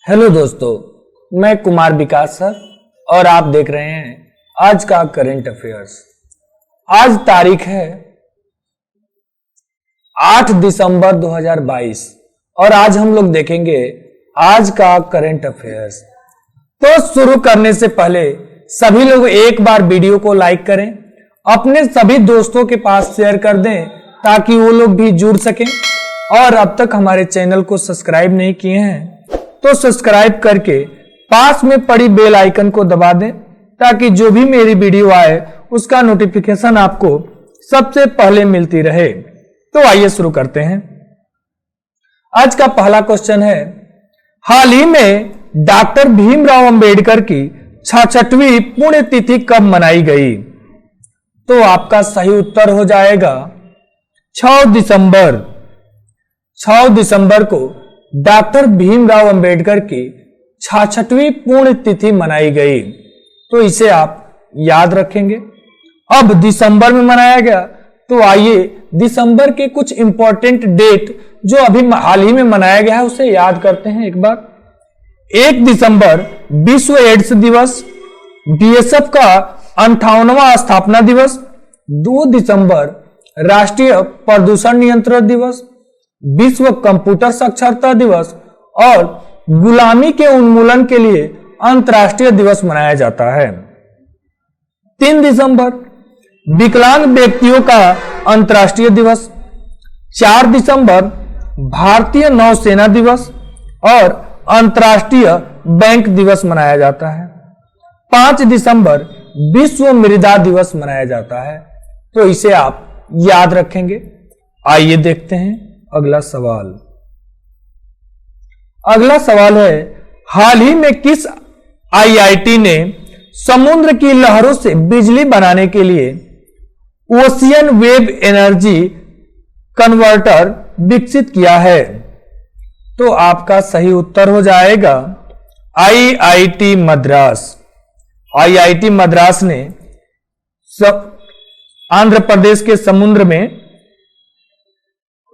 Hello दोस्तों, मैं कुमार विकास sir और आप देख रहे हैं आज का करंट अफेयर्स। आज तारीख है 8 दिसंबर 2022 और आज हम लोग देखेंगे आज का करंट अफेयर्स। तो शुरू करने से पहले सभी लोग एक बार वीडियो को लाइक करें, अपने सभी दोस्तों के पास शेयर कर दें ताकि वो लोग भी जुड़ सकें। और अब तक हमारे चैनल को सब्सक्राइब नहीं किए हैं तो सब्सक्राइब करके पास में पड़ी बेल आइकन को दबा दें ताकि जो भी मेरी वीडियो आए उसका नोटिफिकेशन आपको सबसे पहले मिलती रहे। तो आइए शुरू करते हैं। आज का पहला क्वेश्चन है, हाल ही में डॉक्टर भीमराव अंबेडकर की 66वीं पुण्यतिथि कब मनाई गई? तो आपका सही उत्तर हो जाएगा 6 दिसंबर। 6 दिसंबर को डॉक्टर भीमराव अंबेडकर की 66वीं पुण्यतिथि मनाई गई। तो इसे आप याद रखेंगे। अब दिसंबर में मनाया गया, तो आइए दिसंबर के कुछ इंपॉर्टेंट डेट जो अभी हाल ही में मनाया गया है उसे याद करते हैं एक बार। 1 दिसंबर विश्व एड्स दिवस, बीएसएफ का 58वां स्थापना दिवस। 2 दिसंबर राष्ट्रीय प्रदूषण नियंत्रण दिवस, विश्व कंप्यूटर साक्षरता दिवस और गुलामी के उन्मूलन के लिए अंतर्राष्ट्रीय दिवस मनाया जाता है। 3 दिसंबर विकलांग व्यक्तियों का अंतर्राष्ट्रीय दिवस। 4 दिसंबर भारतीय नौसेना दिवस और अंतर्राष्ट्रीय बैंक दिवस मनाया जाता है। 5 दिसंबर विश्व मृदा दिवस मनाया जाता है। तो इसे आप याद रखेंगे। आइए देखते हैं अगला सवाल। अगला सवाल है, हाल ही में किस आईआईटी ने समुद्र की लहरों से बिजली बनाने के लिए ओशियन वेव एनर्जी कन्वर्टर विकसित किया है? तो आपका सही उत्तर हो जाएगा आईआईटी मद्रास। आईआईटी मद्रास ने आंध्र प्रदेश के समुद्र में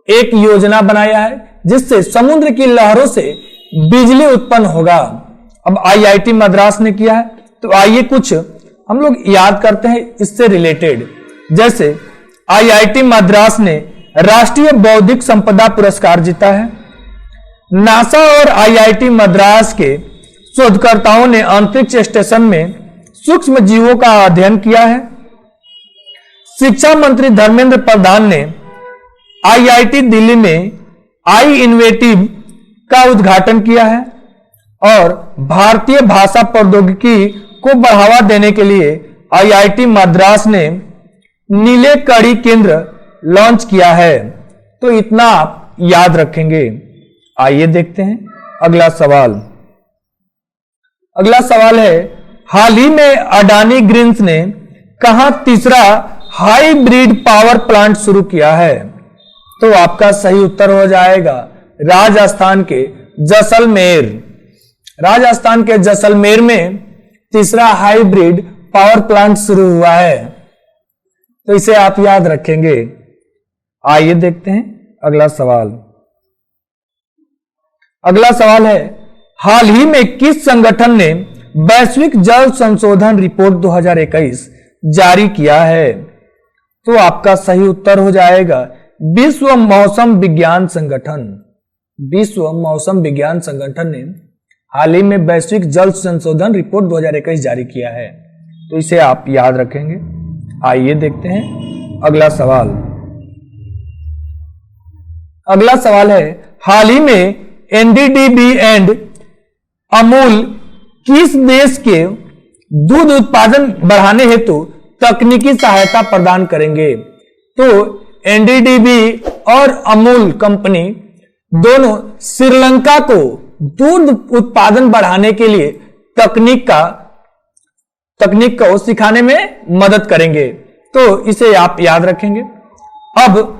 एक योजना बनाया है जिससे समुद्र की लहरों से बिजली उत्पन्न होगा। अब आईआईटी मद्रास ने किया है, तो आइए कुछ हम लोग याद करते हैं इससे रिलेटेड। जैसे आईआईटी मद्रास ने राष्ट्रीय बौद्धिक संपदा पुरस्कार जीता है। नासा और आईआईटी मद्रास के शोधकर्ताओं ने अंतरिक्ष स्टेशन में सूक्ष्म जीवों का अध्ययन किया है। शिक्षा मंत्री धर्मेंद्र प्रधान ने आईआईटी दिल्ली में आई इनोवेटिव का उद्घाटन किया है और भारतीय भाषा प्रौद्योगिकी को बढ़ावा देने के लिए आईआईटी मद्रास ने नीले कड़ी केंद्र लॉन्च किया है। तो इतना आप याद रखेंगे। आइए देखते हैं अगला सवाल। अगला सवाल है, हाल ही में अडानी ग्रीन्स ने कहां तीसरा हाइब्रिड पावर प्लांट शुरू किया है? तो आपका सही उत्तर हो जाएगा राजस्थान के जैसलमेर। राजस्थान के जैसलमेर में तीसरा हाइब्रिड पावर प्लांट शुरू हुआ है। तो इसे आप याद रखेंगे। आइए देखते हैं अगला सवाल। अगला सवाल है, हाल ही में किस संगठन ने वैश्विक जल संशोधन रिपोर्ट 2021 जारी किया है? तो आपका सही उत्तर हो जाएगा विश्व मौसम विज्ञान संगठन। विश्व मौसम विज्ञान संगठन ने हाल ही में वैश्विक जल संशोधन रिपोर्ट 2021 जारी किया है। तो इसे आप याद रखेंगे। आइए देखते हैं अगला सवाल। अगला सवाल है, हाल ही में एनडीडीबी एंड अमूल किस देश के दूध उत्पादन बढ़ाने हेतु तकनीकी सहायता प्रदान करेंगे? तो एनडीडीबी और अमूल कंपनी दोनों श्रीलंका को दूध उत्पादन बढ़ाने के लिए तकनीक को सिखाने में मदद करेंगे। तो इसे आप याद रखेंगे। अब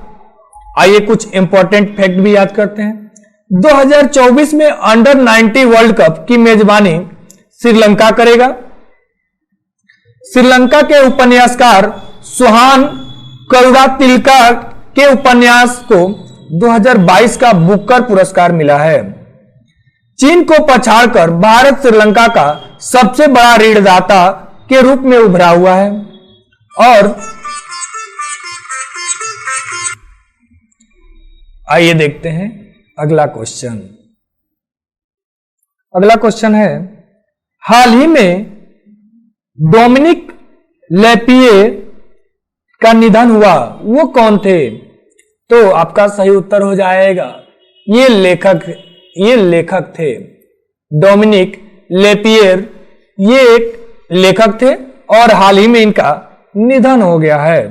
आइए कुछ इंपॉर्टेंट फैक्ट भी याद करते हैं। 2024 में अंडर 90 वर्ल्ड कप की मेजबानी श्रीलंका करेगा। श्रीलंका के उपन्यासकार सुहान करुणातिलका के उपन्यास को 2022 का बुकर पुरस्कार मिला है। चीन को पछाड़कर भारत श्रीलंका का सबसे बड़ा ऋणदाता के रूप में उभरा हुआ है। और आइए देखते हैं अगला क्वेश्चन। अगला क्वेश्चन है, हाल ही में डोमिनिक लेपिये का निधन हुआ, वो कौन थे? तो आपका सही उत्तर हो जाएगा ये लेखक थे। डोमिनिक लेपियर ये एक लेखक थे और हाल ही में इनका निधन हो गया है,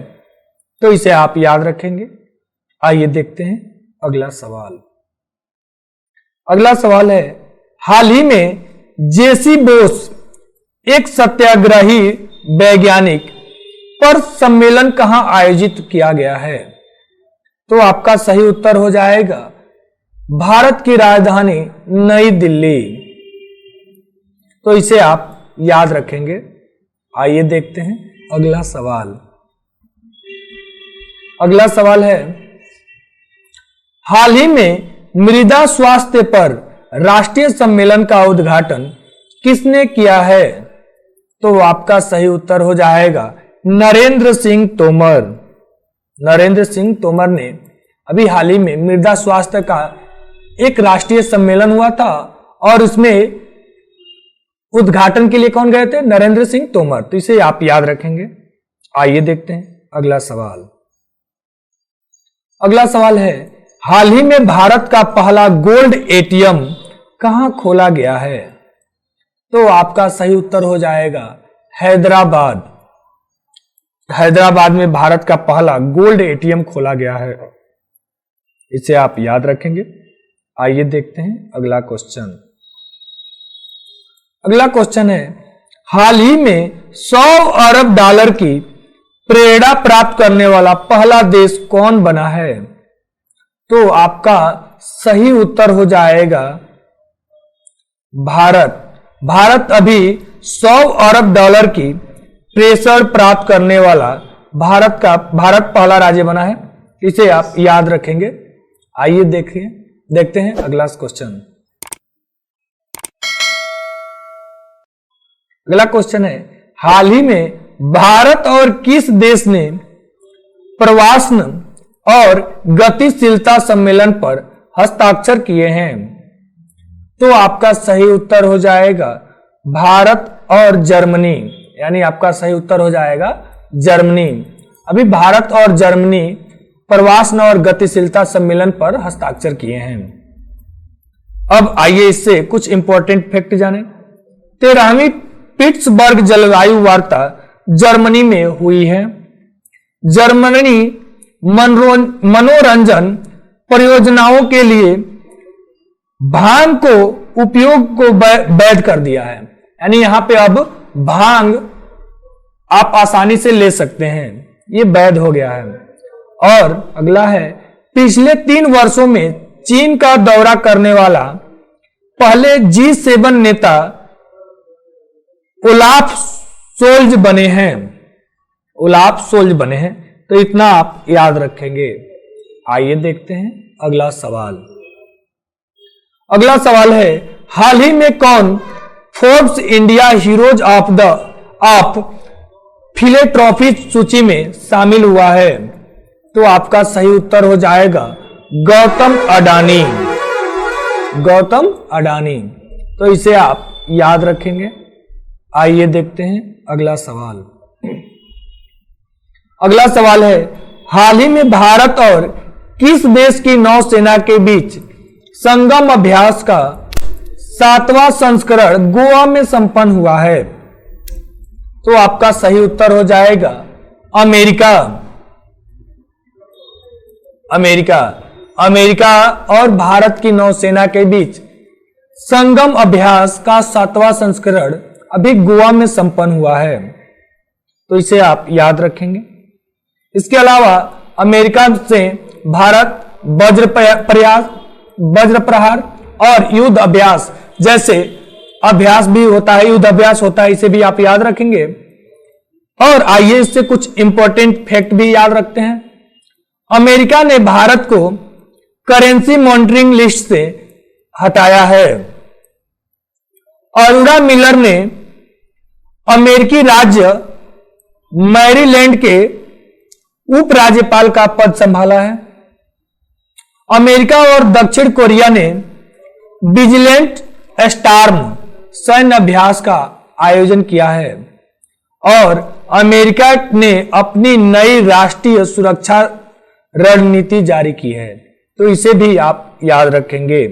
तो इसे आप याद रखेंगे। आइए देखते हैं अगला सवाल। अगला सवाल है, हाल ही में जेसी बोस एक सत्याग्रही वैज्ञानिक पर सम्मेलन कहां आयोजित किया गया है? तो आपका सही उत्तर हो जाएगा भारत की राजधानी नई दिल्ली, तो इसे आप याद रखेंगे। आइए देखते हैं अगला सवाल। अगला सवाल है, हाल ही में मृदा स्वास्थ्य पर राष्ट्रीय सम्मेलन का उद्घाटन किसने किया है? तो आपका सही उत्तर हो जाएगा नरेंद्र सिंह तोमर। नरेंद्र सिंह तोमर ने अभी हाल ही में मृदा स्वास्थ्य का एक राष्ट्रीय सम्मेलन हुआ था और उसमें उद्घाटन के लिए कौन गए थे? नरेंद्र सिंह तोमर, तो इसे आप याद रखेंगे। आइए देखते हैं अगला सवाल। अगला सवाल है, हाल ही में भारत का पहला गोल्ड एटीएम कहां खोला गया है? तो आपका सही उत्तर हो जाएगा हैदराबाद। हैदराबाद में भारत का पहला गोल्ड एटीएम खोला गया है, इसे आप याद रखेंगे। आइए देखते हैं अगला क्वेश्चन। अगला क्वेश्चन है, हाल ही में 100 अरब डॉलर की प्रेरणा प्राप्त करने वाला पहला देश कौन बना है? तो आपका सही उत्तर हो जाएगा भारत। भारत अभी 100 अरब डॉलर की प्रेशर प्राप्त करने वाला भारत पहला राज्य बना है, इसे आप याद रखेंगे। आइए देखते हैं अगला क्वेश्चन। अगला क्वेश्चन है, हाल ही में भारत और किस देश ने प्रवासन और गतिशीलता सम्मेलन पर हस्ताक्षर किए हैं? तो आपका सही उत्तर हो जाएगा भारत और जर्मनी, यानी आपका सही उत्तर हो जाएगा जर्मनी। अभी भारत और जर्मनी प्रवासन और गतिशीलता सम्मेलन पर हस्ताक्षर किए हैं। अब आइए इससे कुछ इंपॉर्टेंट फैक्ट जानें। 13वीं पिट्सबर्ग जलवायु वार्ता जर्मनी में हुई है। जर्मनी मनोरंजन परियोजनाओं के लिए भांग को उपयोग को वैध कर दिया है, यानी यहां पे अब भांग आप आसानी से ले सकते हैं, ये वैध हो गया है। और अगला है, पिछले 3 वर्षों में चीन का दौरा करने वाला पहले G7 नेता ओलाफ सोल्ज बने हैं। ओलाफ सोल्ज बने हैं, तो इतना आप याद रखेंगे। आइए देखते हैं अगला सवाल। अगला सवाल है, हाल ही में कौन Forbes India heroes of philanthropy सूची में शामिल हुआ है? तो आपका सही उत्तर हो जाएगा गौतम अडानी। गौतम अडानी, तो इसे आप याद रखेंगे। आइए देखते हैं अगला सवाल। अगला सवाल है, हाल ही में भारत और किस देश की नौसेना के बीच संगम अभ्यास का 7वां संस्करण गोवा में संपन्न हुआ है? तो आपका सही उत्तर हो जाएगा अमेरिका। अमेरिका और भारत की नौसेना के बीच संगम अभ्यास का 7वां संस्करण अभी गोवा में संपन्न हुआ है, तो इसे आप याद रखेंगे। इसके अलावा अमेरिका से भारत वज्र प्रहार और युद्ध अभ्यास जैसे अभ्यास भी होता है, युद्ध अभ्यास होता है, इसे भी आप याद रखेंगे। और आइए इससे कुछ इंपॉर्टेंट फैक्ट भी याद रखते हैं। अमेरिका ने भारत को करेंसी मॉनिटरिंग लिस्ट से हटाया है। ऑरोरा मिलर ने अमेरिकी राज्य मैरीलैंड के उपराज्यपाल का पद संभाला है। अमेरिका और दक्षिण कोरिया ने विजिलेंट स्टॉर्म सैन्य अभ्यास का आयोजन किया है और अमेरिका ने अपनी नई राष्ट्रीय सुरक्षा रणनीति जारी की है, तो इसे भी आप याद रखेंगे।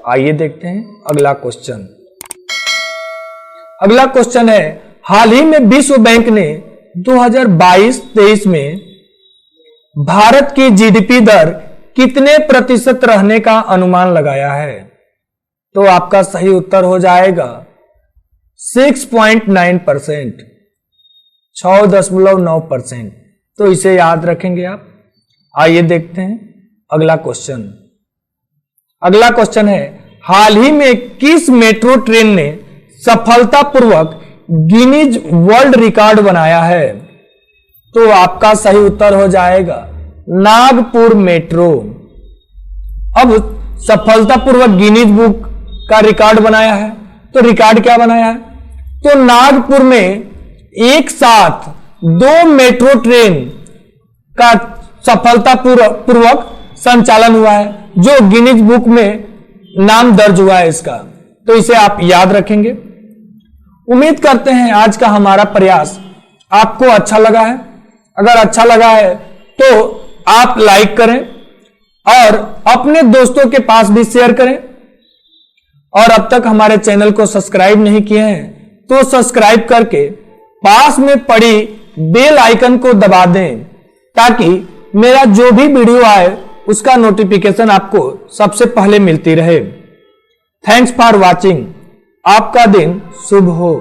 आइए देखते हैं अगला क्वेश्चन। अगला क्वेश्चन है, हाल ही में विश्व बैंक ने 2022-23 में भारत की जीडीपी दर कितने प्रतिशत रहने का अनुमान लगाया है? तो आपका सही उत्तर हो जाएगा 6.9%, 6.9%। तो इसे याद रखेंगे आप। आइए देखते हैं अगला क्वेश्चन। अगला क्वेश्चन है, हाल ही में किस मेट्रो ट्रेन ने सफलतापूर्वक गिनीज वर्ल्ड रिकॉर्ड बनाया है? तो आपका सही उत्तर हो जाएगा नागपुर मेट्रो। अब सफलतापूर्वक गिनीज बुक का रिकॉर्ड बनाया है, तो रिकॉर्ड क्या बनाया है? तो नागपुर में एक साथ 2 मेट्रो ट्रेन का सफलतापूर्वक संचालन हुआ है, जो गिनीज बुक में नाम दर्ज हुआ है इसका। तो इसे आप याद रखेंगे। उम्मीद करते हैं आज का हमारा प्रयास आपको अच्छा लगा है। अगर अच्छा लगा है तो आप लाइक करें और अपने दोस्तों के पास भी शेयर करें। और अब तक हमारे चैनल को सब्सक्राइब नहीं किए हैं तो सब्सक्राइब करके पास में पड़ी बेल आइकन को दबा दें, ताकि मेरा जो भी वीडियो आए उसका नोटिफिकेशन आपको सबसे पहले मिलती रहे। Thanks for watching. आपका दिन शुभ हो।